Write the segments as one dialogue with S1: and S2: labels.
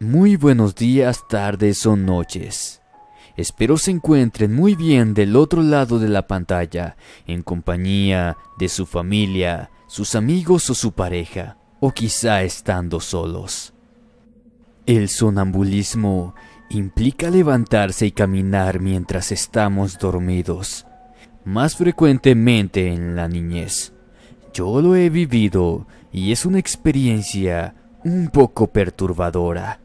S1: Muy buenos días, tardes o noches. Espero se encuentren muy bien del otro lado de la pantalla, en compañía de su familia, sus amigos o su pareja, o quizá estando solos. El sonambulismo implica levantarse y caminar mientras estamos dormidos, más frecuentemente en la niñez. Yo lo he vivido y es una experiencia un poco perturbadora.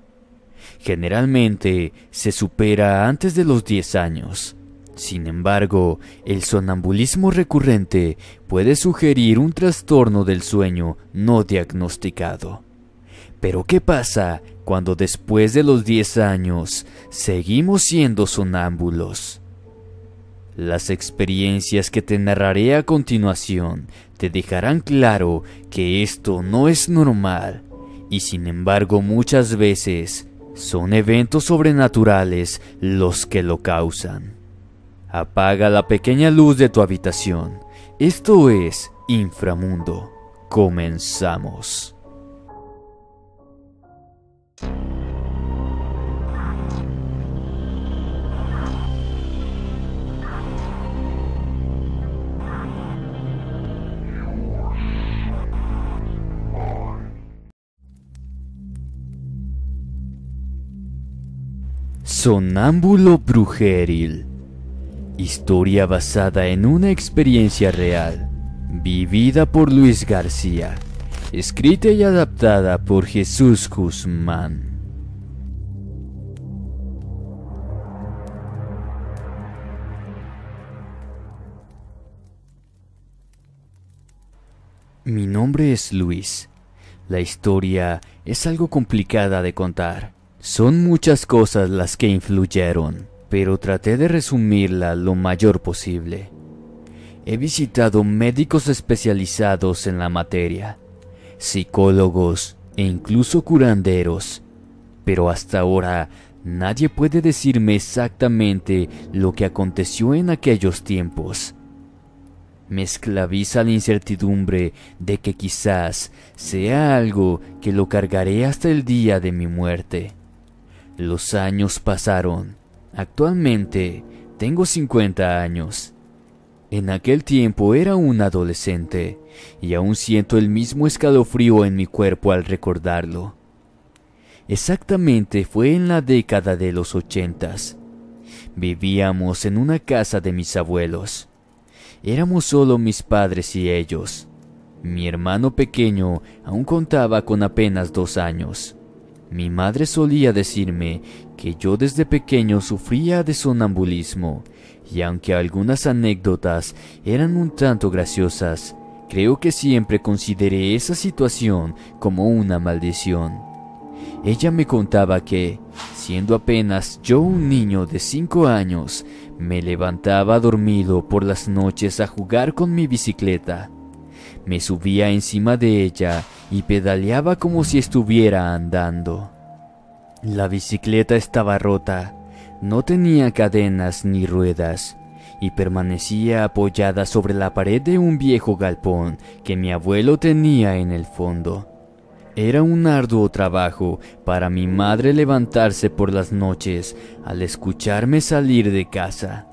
S1: Generalmente se supera antes de los 10 años. Sin embargo, el sonambulismo recurrente puede sugerir un trastorno del sueño no diagnosticado. Pero ¿qué pasa cuando después de los 10 años seguimos siendo sonámbulos? Las experiencias que te narraré a continuación te dejarán claro que esto no es normal y sin embargo muchas veces son eventos sobrenaturales los que lo causan. Apaga la pequeña luz de tu habitación. Esto es Inframundo. Comenzamos. Sonámbulo brujeril. Historia basada en una experiencia real, vivida por Luis García, escrita y adaptada por Jesús Guzmán. Mi nombre es Luis. La historia es algo complicada de contar. Son muchas cosas las que influyeron, pero traté de resumirla lo mayor posible. He visitado médicos especializados en la materia, psicólogos e incluso curanderos, pero hasta ahora nadie puede decirme exactamente lo que aconteció en aquellos tiempos. Me esclaviza la incertidumbre de que quizás sea algo que lo cargaré hasta el día de mi muerte. Los años pasaron. Actualmente tengo 50 años. En aquel tiempo era un adolescente y aún siento el mismo escalofrío en mi cuerpo al recordarlo. Exactamente fue en la década de los 80s. Vivíamos en una casa de mis abuelos. Éramos solo mis padres y ellos. Mi hermano pequeño aún contaba con apenas 2 años. Mi madre solía decirme que yo desde pequeño sufría de sonambulismo, y aunque algunas anécdotas eran un tanto graciosas, creo que siempre consideré esa situación como una maldición. Ella me contaba que, siendo apenas yo un niño de 5 años, me levantaba dormido por las noches a jugar con mi bicicleta. Me subía encima de ella y pedaleaba como si estuviera andando. La bicicleta estaba rota, no tenía cadenas ni ruedas, y permanecía apoyada sobre la pared de un viejo galpón que mi abuelo tenía en el fondo. Era un arduo trabajo para mi madre levantarse por las noches al escucharme salir de casa.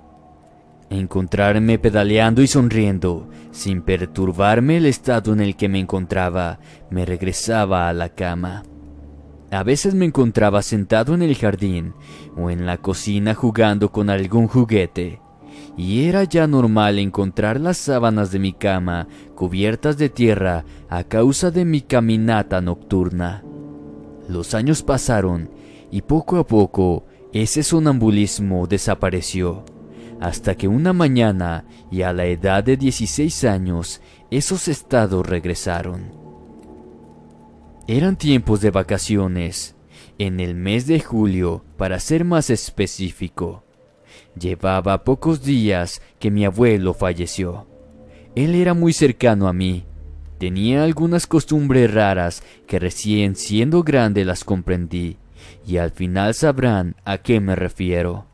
S1: Encontrarme pedaleando y sonriendo, sin perturbarme el estado en el que me encontraba, me regresaba a la cama. A veces me encontraba sentado en el jardín o en la cocina jugando con algún juguete, y era ya normal encontrar las sábanas de mi cama cubiertas de tierra a causa de mi caminata nocturna. Los años pasaron y poco a poco ese sonambulismo desapareció. Hasta que una mañana, y a la edad de 16 años, esos estados regresaron. Eran tiempos de vacaciones, en el mes de julio, para ser más específico. Llevaba pocos días que mi abuelo falleció. Él era muy cercano a mí. Tenía algunas costumbres raras que recién siendo grande las comprendí, y al final sabrán a qué me refiero.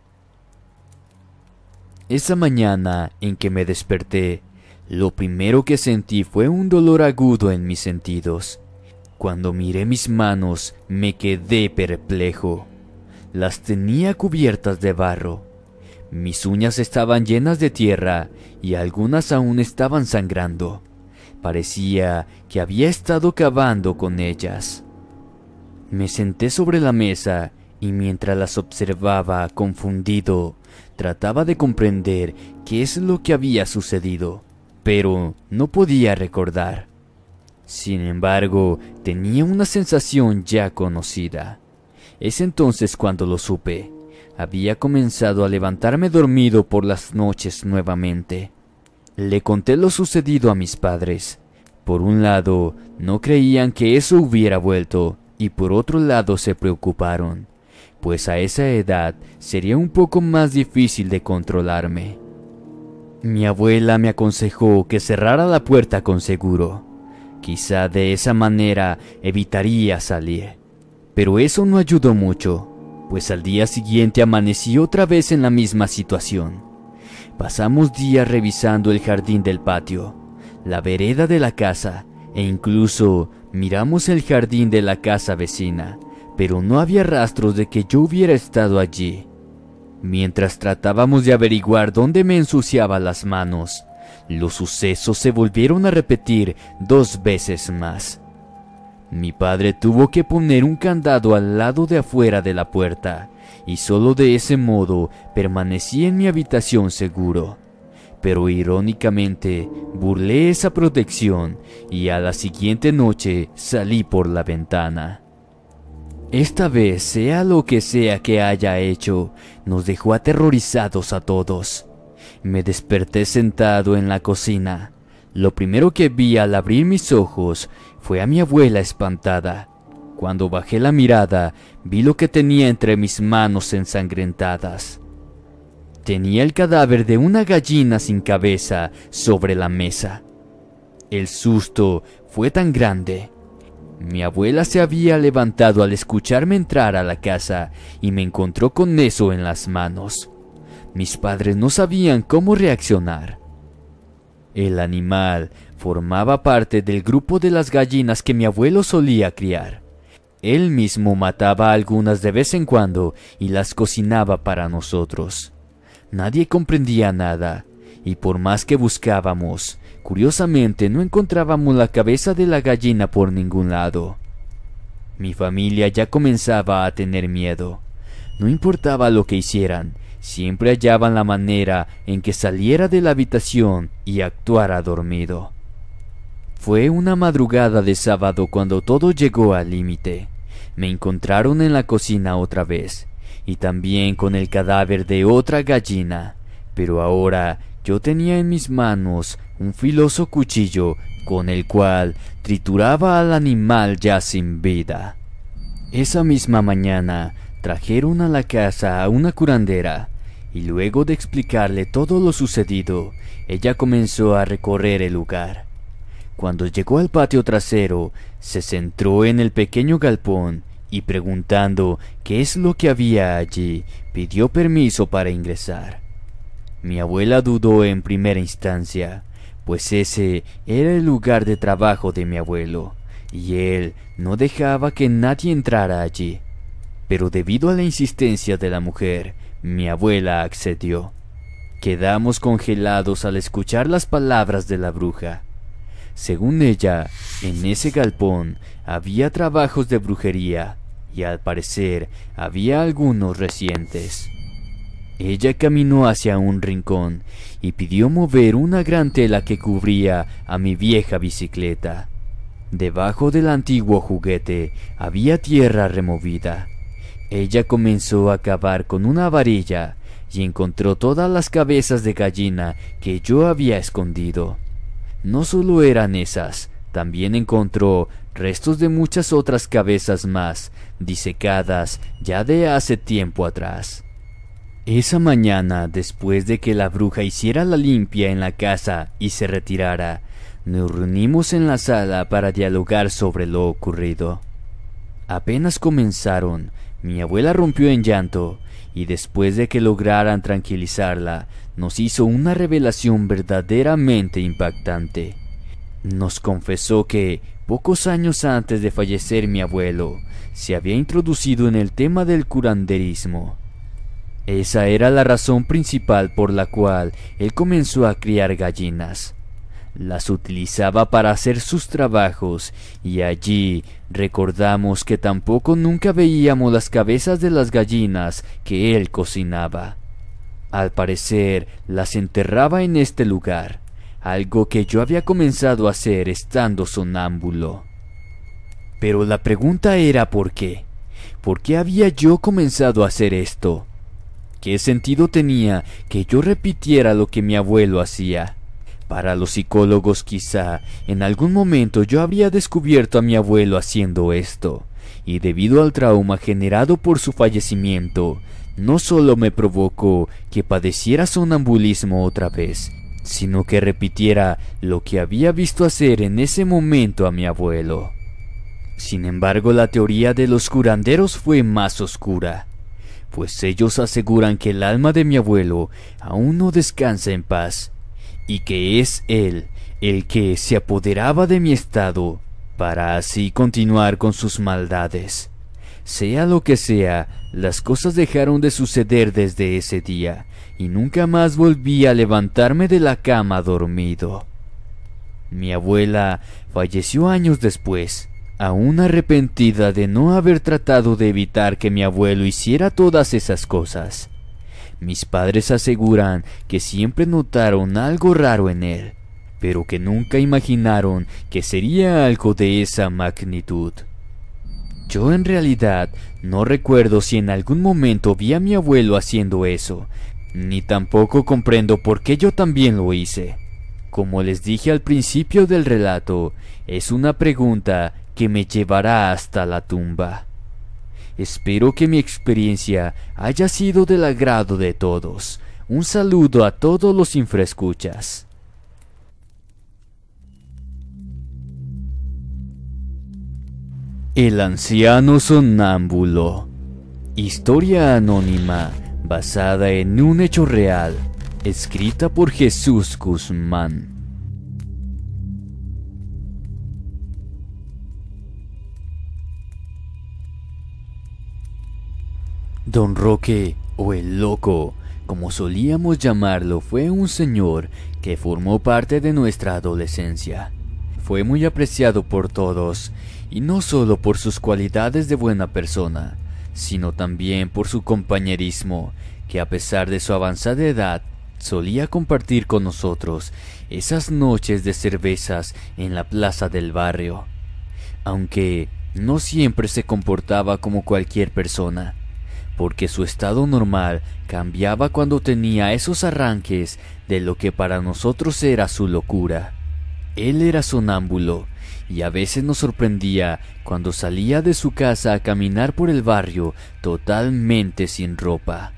S1: Esa mañana en que me desperté, lo primero que sentí fue un dolor agudo en mis sentidos. Cuando miré mis manos, me quedé perplejo. Las tenía cubiertas de barro. Mis uñas estaban llenas de tierra y algunas aún estaban sangrando. Parecía que había estado cavando con ellas. Me senté sobre la mesa y mientras las observaba confundido, trataba de comprender qué es lo que había sucedido, pero no podía recordar. Sin embargo, tenía una sensación ya conocida. Es entonces cuando lo supe. Había comenzado a levantarme dormido por las noches nuevamente. Le conté lo sucedido a mis padres. Por un lado, no creían que eso hubiera vuelto, y por otro lado se preocuparon, pues a esa edad sería un poco más difícil de controlarme. Mi abuela me aconsejó que cerrara la puerta con seguro. Quizá de esa manera evitaría salir. Pero eso no ayudó mucho, pues al día siguiente amanecí otra vez en la misma situación. Pasamos días revisando el jardín del patio, la vereda de la casa e incluso miramos el jardín de la casa vecina, pero no había rastros de que yo hubiera estado allí. Mientras tratábamos de averiguar dónde me ensuciaba las manos, los sucesos se volvieron a repetir 2 veces más. Mi padre tuvo que poner un candado al lado de afuera de la puerta, y solo de ese modo permanecí en mi habitación seguro. Pero irónicamente, burlé esa protección y a la siguiente noche salí por la ventana. Esta vez, sea lo que sea que haya hecho, nos dejó aterrorizados a todos. Me desperté sentado en la cocina. Lo primero que vi al abrir mis ojos fue a mi abuela espantada. Cuando bajé la mirada, vi lo que tenía entre mis manos ensangrentadas. Tenía el cadáver de una gallina sin cabeza sobre la mesa. El susto fue tan grande. Mi abuela se había levantado al escucharme entrar a la casa y me encontró con eso en las manos. Mis padres no sabían cómo reaccionar. El animal formaba parte del grupo de las gallinas que mi abuelo solía criar. Él mismo mataba a algunas de vez en cuando y las cocinaba para nosotros. Nadie comprendía nada, y por más que buscábamos, curiosamente no encontrábamos la cabeza de la gallina por ningún lado. Mi familia ya comenzaba a tener miedo. No importaba lo que hicieran, siempre hallaban la manera en que saliera de la habitación y actuara dormido. Fue una madrugada de sábado cuando todo llegó al límite. Me encontraron en la cocina otra vez, y también con el cadáver de otra gallina, pero ahora yo tenía en mis manos un filoso cuchillo con el cual trituraba al animal ya sin vida. Esa misma mañana trajeron a la casa a una curandera, y luego de explicarle todo lo sucedido, ella comenzó a recorrer el lugar. Cuando llegó al patio trasero, se centró en el pequeño galpón y preguntando qué es lo que había allí, pidió permiso para ingresar. Mi abuela dudó en primera instancia, pues ese era el lugar de trabajo de mi abuelo, y él no dejaba que nadie entrara allí. Pero debido a la insistencia de la mujer, mi abuela accedió. Quedamos congelados al escuchar las palabras de la bruja. Según ella, en ese galpón había trabajos de brujería, y al parecer había algunos recientes. Ella caminó hacia un rincón y pidió mover una gran tela que cubría a mi vieja bicicleta. Debajo del antiguo juguete había tierra removida. Ella comenzó a cavar con una varilla y encontró todas las cabezas de gallina que yo había escondido. No solo eran esas, también encontró restos de muchas otras cabezas más, disecadas ya de hace tiempo atrás. Esa mañana, después de que la bruja hiciera la limpia en la casa y se retirara, nos reunimos en la sala para dialogar sobre lo ocurrido. Apenas comenzaron, mi abuela rompió en llanto, y después de que lograran tranquilizarla, nos hizo una revelación verdaderamente impactante. Nos confesó que, pocos años antes de fallecer mi abuelo, se había introducido en el tema del curanderismo. Esa era la razón principal por la cual él comenzó a criar gallinas. Las utilizaba para hacer sus trabajos, y allí recordamos que tampoco nunca veíamos las cabezas de las gallinas que él cocinaba. Al parecer las enterraba en este lugar, algo que yo había comenzado a hacer estando sonámbulo. Pero la pregunta era ¿por qué? ¿Por qué había yo comenzado a hacer esto? ¿Qué sentido tenía que yo repitiera lo que mi abuelo hacía? Para los psicólogos quizá en algún momento yo habría descubierto a mi abuelo haciendo esto, y debido al trauma generado por su fallecimiento, no solo me provocó que padeciera sonambulismo otra vez, sino que repitiera lo que había visto hacer en ese momento a mi abuelo. Sin embargo, la teoría de los curanderos fue más oscura, pues ellos aseguran que el alma de mi abuelo aún no descansa en paz, y que es él el que se apoderaba de mi estado para así continuar con sus maldades. Sea lo que sea, las cosas dejaron de suceder desde ese día, y nunca más volví a levantarme de la cama dormido. Mi abuela falleció años después, aún arrepentida de no haber tratado de evitar que mi abuelo hiciera todas esas cosas. Mis padres aseguran que siempre notaron algo raro en él, pero que nunca imaginaron que sería algo de esa magnitud. Yo en realidad no recuerdo si en algún momento vi a mi abuelo haciendo eso, ni tampoco comprendo por qué yo también lo hice. Como les dije al principio del relato, es una pregunta que me llevará hasta la tumba. Espero que mi experiencia haya sido del agrado de todos. Un saludo a todos los infraescuchas. El anciano sonámbulo. Historia anónima basada en un hecho real, escrita por Jesús Guzmán. Don Roque, o el Loco, como solíamos llamarlo, fue un señor que formó parte de nuestra adolescencia. Fue muy apreciado por todos, y no solo por sus cualidades de buena persona, sino también por su compañerismo, que a pesar de su avanzada edad, solía compartir con nosotros esas noches de cervezas en la plaza del barrio. Aunque no siempre se comportaba como cualquier persona, porque su estado normal cambiaba cuando tenía esos arranques de lo que para nosotros era su locura. Él era sonámbulo, y a veces nos sorprendía cuando salía de su casa a caminar por el barrio totalmente sin ropa.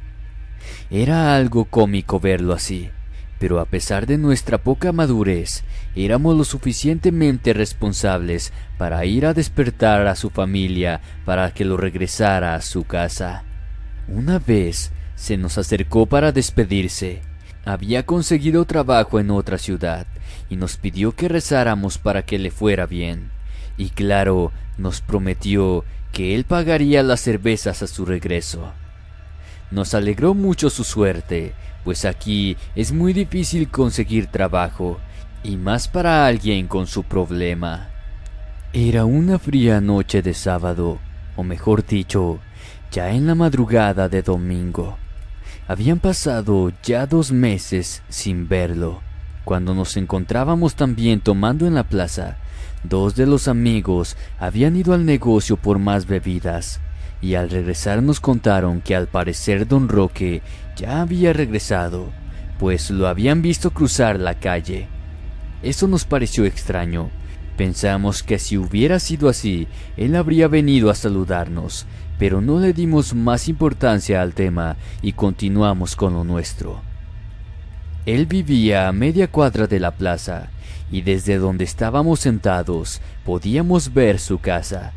S1: Era algo cómico verlo así, pero a pesar de nuestra poca madurez, éramos lo suficientemente responsables para ir a despertar a su familia para que lo regresara a su casa. Una vez se nos acercó para despedirse. Había conseguido trabajo en otra ciudad y nos pidió que rezáramos para que le fuera bien. Y claro, nos prometió que él pagaría las cervezas a su regreso. Nos alegró mucho su suerte, pues aquí es muy difícil conseguir trabajo, y más para alguien con su problema. Era una fría noche de sábado, o mejor dicho, ya en la madrugada de domingo. Habían pasado ya 2 meses sin verlo. Cuando nos encontrábamos también tomando en la plaza, 2 de los amigos habían ido al negocio por más bebidas, y al regresar nos contaron que al parecer don Roque ya había regresado, pues lo habían visto cruzar la calle. Eso nos pareció extraño. Pensamos que si hubiera sido así, él habría venido a saludarnos, pero no le dimos más importancia al tema y continuamos con lo nuestro. Él vivía a media cuadra de la plaza, y desde donde estábamos sentados podíamos ver su casa,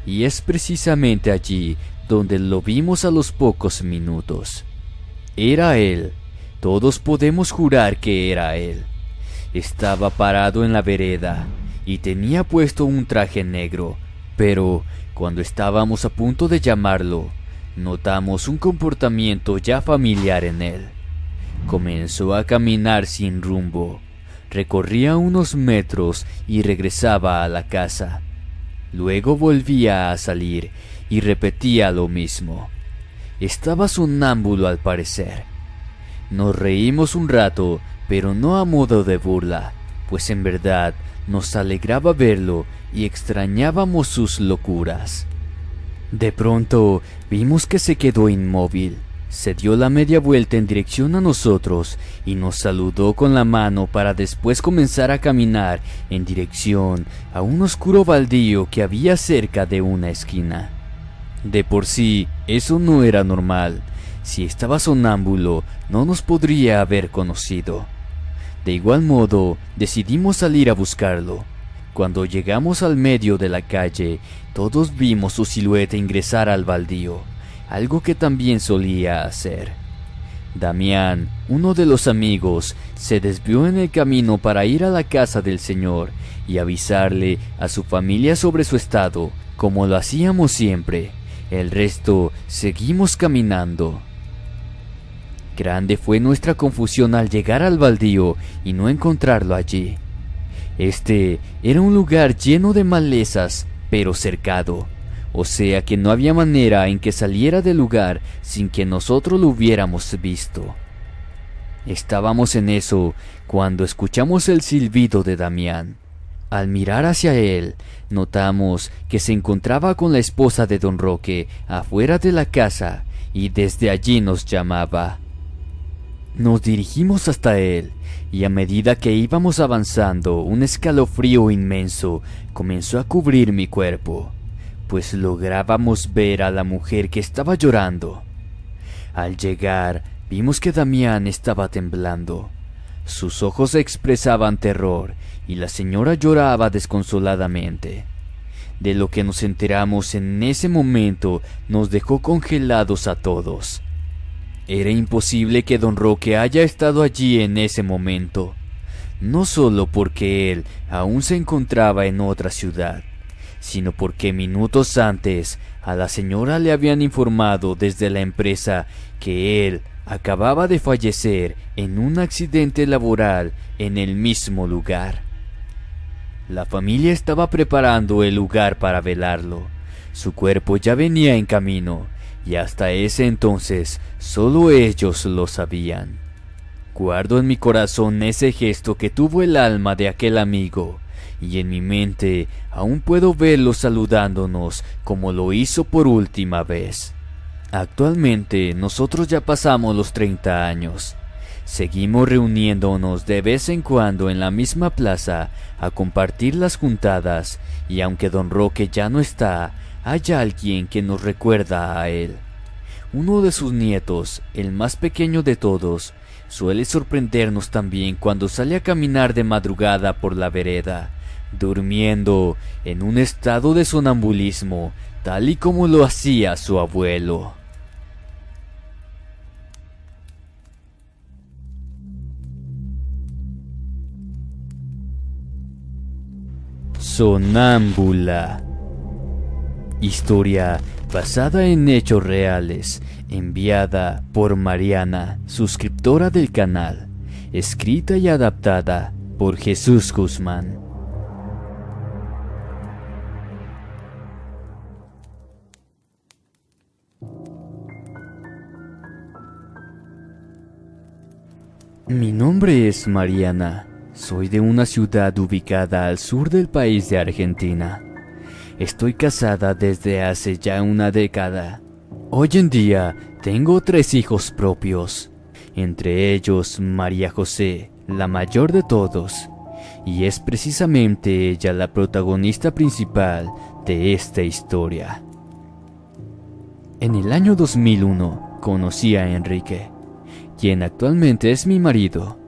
S1: y es precisamente allí donde lo vimos a los pocos minutos. Era él, todos podemos jurar que era él. Estaba parado en la vereda, y tenía puesto un traje negro, pero cuando estábamos a punto de llamarlo, notamos un comportamiento ya familiar en él. Comenzó a caminar sin rumbo, recorría unos metros y regresaba a la casa. Luego volvía a salir y repetía lo mismo. Estaba sonámbulo al parecer. Nos reímos un rato, pero no a modo de burla, pues en verdad nos alegraba verlo y extrañábamos sus locuras. De pronto vimos que se quedó inmóvil. Se dio la media vuelta en dirección a nosotros y nos saludó con la mano para después comenzar a caminar en dirección a un oscuro baldío que había cerca de una esquina. De por sí, eso no era normal. Si estaba sonámbulo, no nos podría haber conocido. De igual modo, decidimos salir a buscarlo. Cuando llegamos al medio de la calle, todos vimos su silueta ingresar al baldío, algo que también solía hacer. Damián, uno de los amigos, se desvió en el camino para ir a la casa del señor y avisarle a su familia sobre su estado, como lo hacíamos siempre. El resto seguimos caminando. Grande fue nuestra confusión al llegar al baldío y no encontrarlo allí. Este era un lugar lleno de malezas, pero cercado, o sea que no había manera en que saliera del lugar sin que nosotros lo hubiéramos visto. Estábamos en eso cuando escuchamos el silbido de Damián. Al mirar hacia él, notamos que se encontraba con la esposa de don Roque afuera de la casa y desde allí nos llamaba. Nos dirigimos hasta él y a medida que íbamos avanzando, un escalofrío inmenso comenzó a cubrir mi cuerpo, pues lográbamos ver a la mujer que estaba llorando. Al llegar, vimos que Damián estaba temblando. Sus ojos expresaban terror y la señora lloraba desconsoladamente. De lo que nos enteramos en ese momento nos dejó congelados a todos. Era imposible que don Roque haya estado allí en ese momento, no solo porque él aún se encontraba en otra ciudad, sino porque minutos antes a la señora le habían informado desde la empresa que él acababa de fallecer en un accidente laboral en el mismo lugar. La familia estaba preparando el lugar para velarlo. Su cuerpo ya venía en camino, y hasta ese entonces solo ellos lo sabían. Guardo en mi corazón ese gesto que tuvo el alma de aquel amigo, y en mi mente aún puedo verlo saludándonos como lo hizo por última vez. Actualmente nosotros ya pasamos los 30 años. Seguimos reuniéndonos de vez en cuando en la misma plaza a compartir las juntadas, y aunque don Roque ya no está, hay alguien que nos recuerda a él. Uno de sus nietos, el más pequeño de todos, suele sorprendernos también cuando sale a caminar de madrugada por la vereda, durmiendo en un estado de sonambulismo, tal y como lo hacía su abuelo. Sonámbula. Historia basada en hechos reales, enviada por Mariana, suscriptora del canal, escrita y adaptada por Jesús Guzmán. Mi nombre es Mariana. Soy de una ciudad ubicada al sur del país de Argentina. Estoy casada desde hace ya una década. Hoy en día tengo 3 hijos propios, entre ellos María José, la mayor de todos, y es precisamente ella la protagonista principal de esta historia. En el año 2001 conocí a Enrique, quien actualmente es mi marido.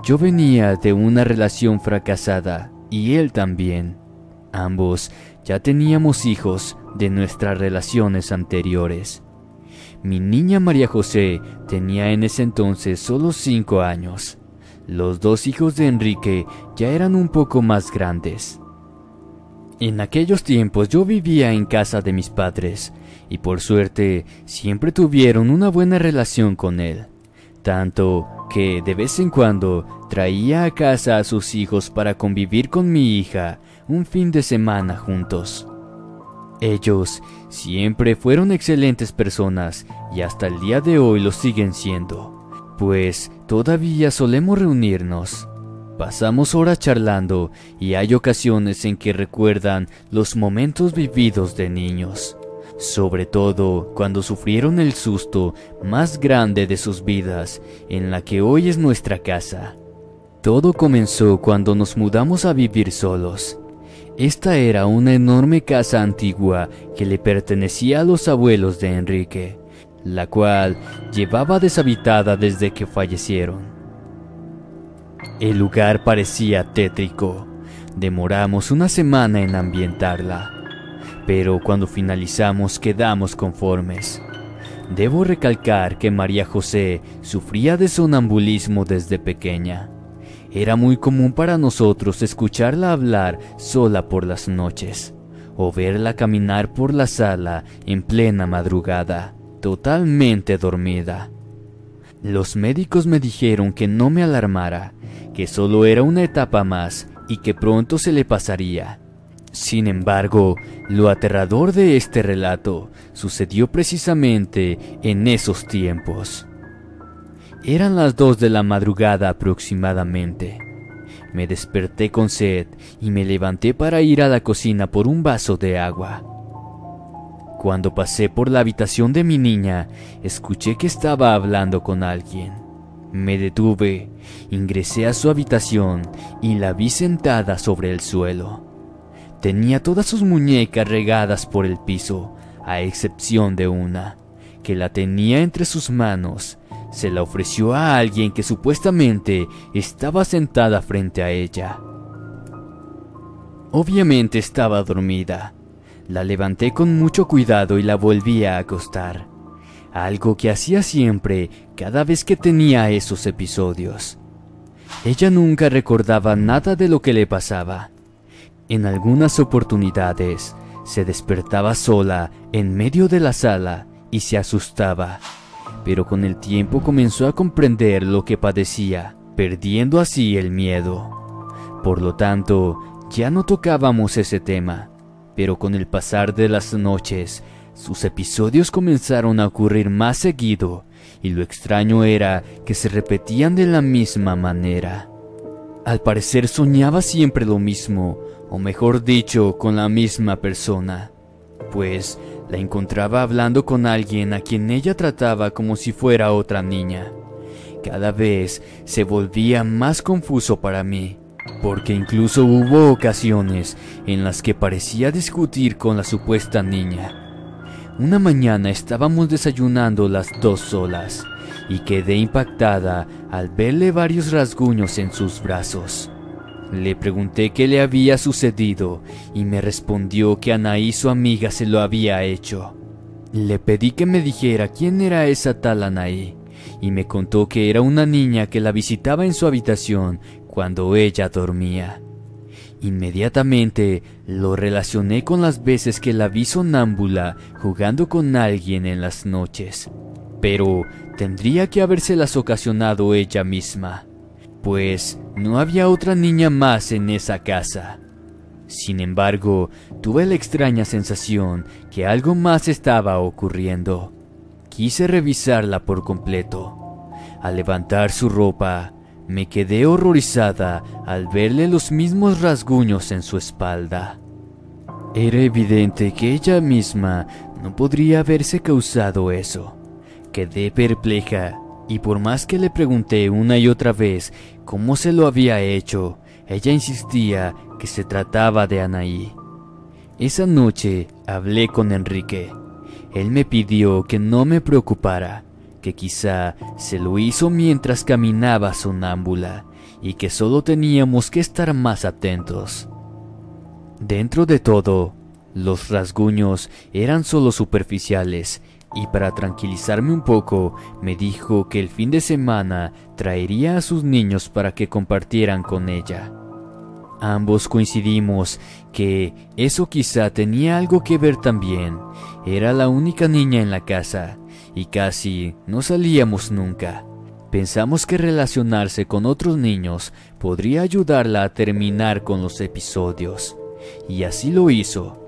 S1: Yo venía de una relación fracasada y él también. Ambos ya teníamos hijos de nuestras relaciones anteriores. Mi niña María José tenía en ese entonces solo 5 años. Los 2 hijos de Enrique ya eran un poco más grandes. En aquellos tiempos yo vivía en casa de mis padres, y por suerte siempre tuvieron una buena relación con él, tanto que de vez en cuando traía a casa a sus hijos para convivir con mi hija un fin de semana juntos. Ellos siempre fueron excelentes personas y hasta el día de hoy lo siguen siendo, pues todavía solemos reunirnos. Pasamos horas charlando y hay ocasiones en que recuerdan los momentos vividos de niños, sobre todo cuando sufrieron el susto más grande de sus vidas, en la que hoy es nuestra casa. Todo comenzó cuando nos mudamos a vivir solos. Esta era una enorme casa antigua que le pertenecía a los abuelos de Enrique, la cual llevaba deshabitada desde que fallecieron. El lugar parecía tétrico. Demoramos una semana en ambientarla, pero cuando finalizamos quedamos conformes. Debo recalcar que María José sufría de sonambulismo desde pequeña. Era muy común para nosotros escucharla hablar sola por las noches, o verla caminar por la sala en plena madrugada, totalmente dormida. Los médicos me dijeron que no me alarmara, que solo era una etapa más y que pronto se le pasaría. Sin embargo, lo aterrador de este relato sucedió precisamente en esos tiempos. Eran las 2 de la madrugada aproximadamente. Me desperté con sed y me levanté para ir a la cocina por un vaso de agua. Cuando pasé por la habitación de mi niña, escuché que estaba hablando con alguien. Me detuve, ingresé a su habitación y la vi sentada sobre el suelo. Tenía todas sus muñecas regadas por el piso, a excepción de una, que la tenía entre sus manos. Se la ofreció a alguien que supuestamente estaba sentada frente a ella. Obviamente estaba dormida. La levanté con mucho cuidado y la volví a acostar, algo que hacía siempre cada vez que tenía esos episodios. Ella nunca recordaba nada de lo que le pasaba. En algunas oportunidades se despertaba sola en medio de la sala y se asustaba, pero con el tiempo comenzó a comprender lo que padecía, perdiendo así el miedo. Por lo tanto, ya no tocábamos ese tema. Pero con el pasar de las noches, sus episodios comenzaron a ocurrir más seguido, y lo extraño era que se repetían de la misma manera. Al parecer soñaba siempre lo mismo, o mejor dicho, con la misma persona, pues la encontraba hablando con alguien a quien ella trataba como si fuera otra niña. Cada vez se volvía más confuso para mí, porque incluso hubo ocasiones en las que parecía discutir con la supuesta niña. Una mañana estábamos desayunando las 2 solas y quedé impactada al verle varios rasguños en sus brazos. Le pregunté qué le había sucedido y me respondió que Anaí, su amiga, se lo había hecho. Le pedí que me dijera quién era esa tal Anaí y me contó que era una niña que la visitaba en su habitación cuando ella dormía. Inmediatamente lo relacioné con las veces que la vi sonámbula jugando con alguien en las noches, pero tendría que habérselas ocasionado ella misma, pues no había otra niña más en esa casa. Sin embargo, tuve la extraña sensación que algo más estaba ocurriendo. Quise revisarla por completo. Al levantar su ropa, me quedé horrorizada al verle los mismos rasguños en su espalda. Era evidente que ella misma no podría haberse causado eso. Quedé perpleja y por más que le pregunté una y otra vez cómo se lo había hecho, ella insistía que se trataba de Anaí. Esa noche hablé con Enrique. Él me pidió que no me preocupara, que quizá se lo hizo mientras caminaba sonámbula y que solo teníamos que estar más atentos. Dentro de todo, los rasguños eran solo superficiales y para tranquilizarme un poco me dijo que el fin de semana traería a sus niños para que compartieran con ella. Ambos coincidimos que eso quizá tenía algo que ver también. Era la única niña en la casa y casi no salíamos nunca. Pensamos que relacionarse con otros niños podría ayudarla a terminar con los episodios. Y así lo hizo.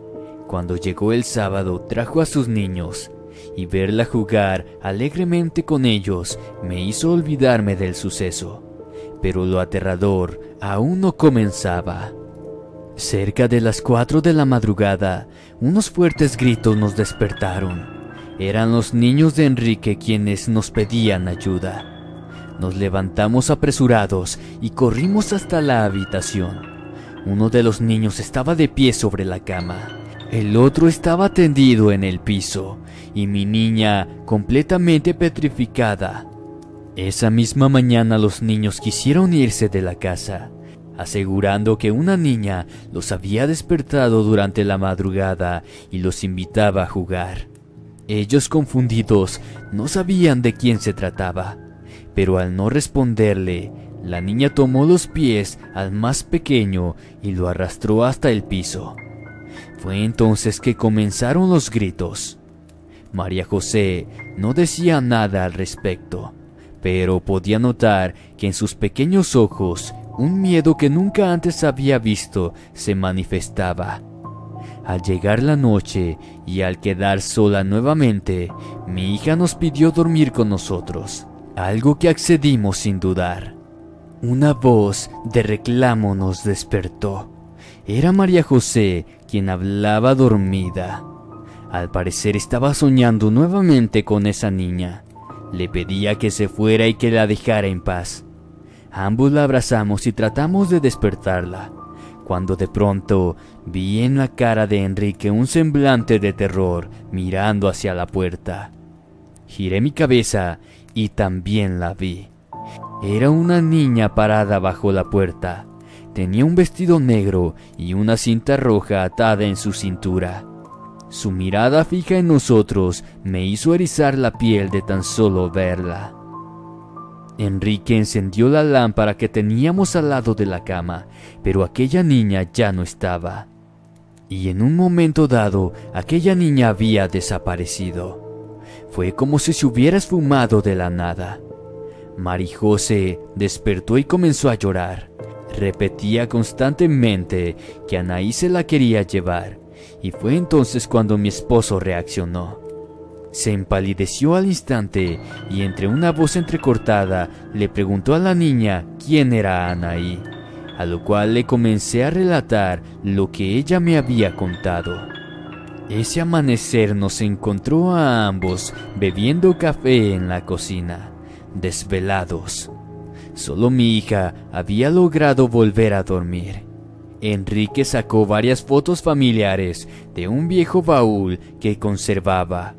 S1: Cuando llegó el sábado trajo a sus niños y verla jugar alegremente con ellos me hizo olvidarme del suceso. Pero lo aterrador aún no comenzaba. Cerca de las 4 de la madrugada, unos fuertes gritos nos despertaron. Eran los niños de Enrique quienes nos pedían ayuda. Nos levantamos apresurados y corrimos hasta la habitación. Uno de los niños estaba de pie sobre la cama. El otro estaba tendido en el piso y mi niña completamente petrificada. Esa misma mañana los niños quisieron irse de la casa, asegurando que una niña los había despertado durante la madrugada y los invitaba a jugar. Ellos, confundidos, no sabían de quién se trataba, pero al no responderle, la niña tomó los pies al más pequeño y lo arrastró hasta el piso. Fue entonces que comenzaron los gritos. María José no decía nada al respecto, pero podía notar que en sus pequeños ojos un miedo que nunca antes había visto se manifestaba. Al llegar la noche y al quedar sola nuevamente, mi hija nos pidió dormir con nosotros, algo que accedimos sin dudar. Una voz de reclamo nos despertó. Era María José quien hablaba dormida. Al parecer estaba soñando nuevamente con esa niña. Le pedía que se fuera y que la dejara en paz. Ambos la abrazamos y tratamos de despertarla, cuando de pronto vi en la cara de Enrique un semblante de terror mirando hacia la puerta. Giré mi cabeza y también la vi. Era una niña parada bajo la puerta. Tenía un vestido negro y una cinta roja atada en su cintura. Su mirada fija en nosotros me hizo erizar la piel de tan solo verla. Enrique encendió la lámpara que teníamos al lado de la cama, pero aquella niña ya no estaba. Y en un momento dado, aquella niña había desaparecido. Fue como si se hubiera esfumado de la nada. María José despertó y comenzó a llorar. Repetía constantemente que Anaí se la quería llevar, y fue entonces cuando mi esposo reaccionó. Se empalideció al instante y entre una voz entrecortada le preguntó a la niña quién era Anaí, a lo cual le comencé a relatar lo que ella me había contado. Ese amanecer nos encontró a ambos bebiendo café en la cocina, desvelados. Solo mi hija había logrado volver a dormir. Enrique sacó varias fotos familiares de un viejo baúl que conservaba,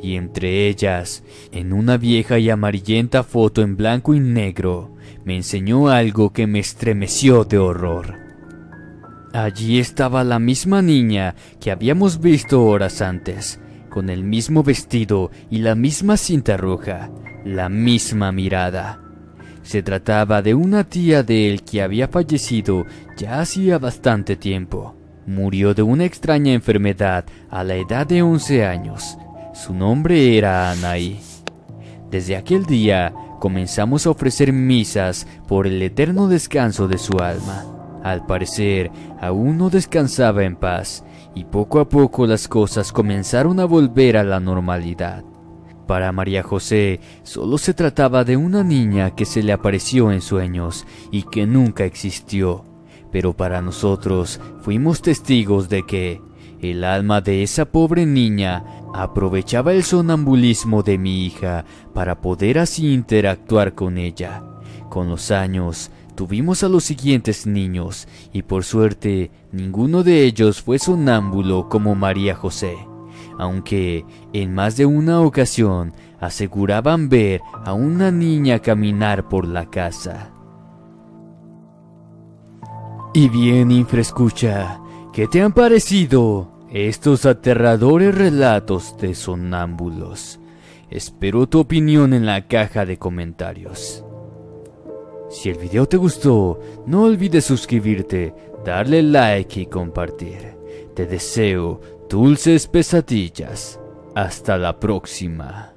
S1: y entre ellas, en una vieja y amarillenta foto en blanco y negro, me enseñó algo que me estremeció de horror. Allí estaba la misma niña que habíamos visto horas antes, con el mismo vestido y la misma cinta roja, la misma mirada. Se trataba de una tía de él que había fallecido ya hacía bastante tiempo. Murió de una extraña enfermedad a la edad de 11 años. Su nombre era Anaí. Desde aquel día comenzamos a ofrecer misas por el eterno descanso de su alma. Al parecer, aún no descansaba en paz, y poco a poco las cosas comenzaron a volver a la normalidad. Para María José, solo se trataba de una niña que se le apareció en sueños y que nunca existió. Pero para nosotros fuimos testigos de que el alma de esa pobre niña aprovechaba el sonambulismo de mi hija para poder así interactuar con ella. Con los años, tuvimos a los siguientes niños y por suerte ninguno de ellos fue sonámbulo como María José, aunque en más de una ocasión aseguraban ver a una niña caminar por la casa. Y bien, infraescucha, ¿qué te han parecido estos aterradores relatos de sonámbulos? Espero tu opinión en la caja de comentarios. Si el video te gustó, no olvides suscribirte, darle like y compartir. Te deseo dulces pesadillas. Hasta la próxima.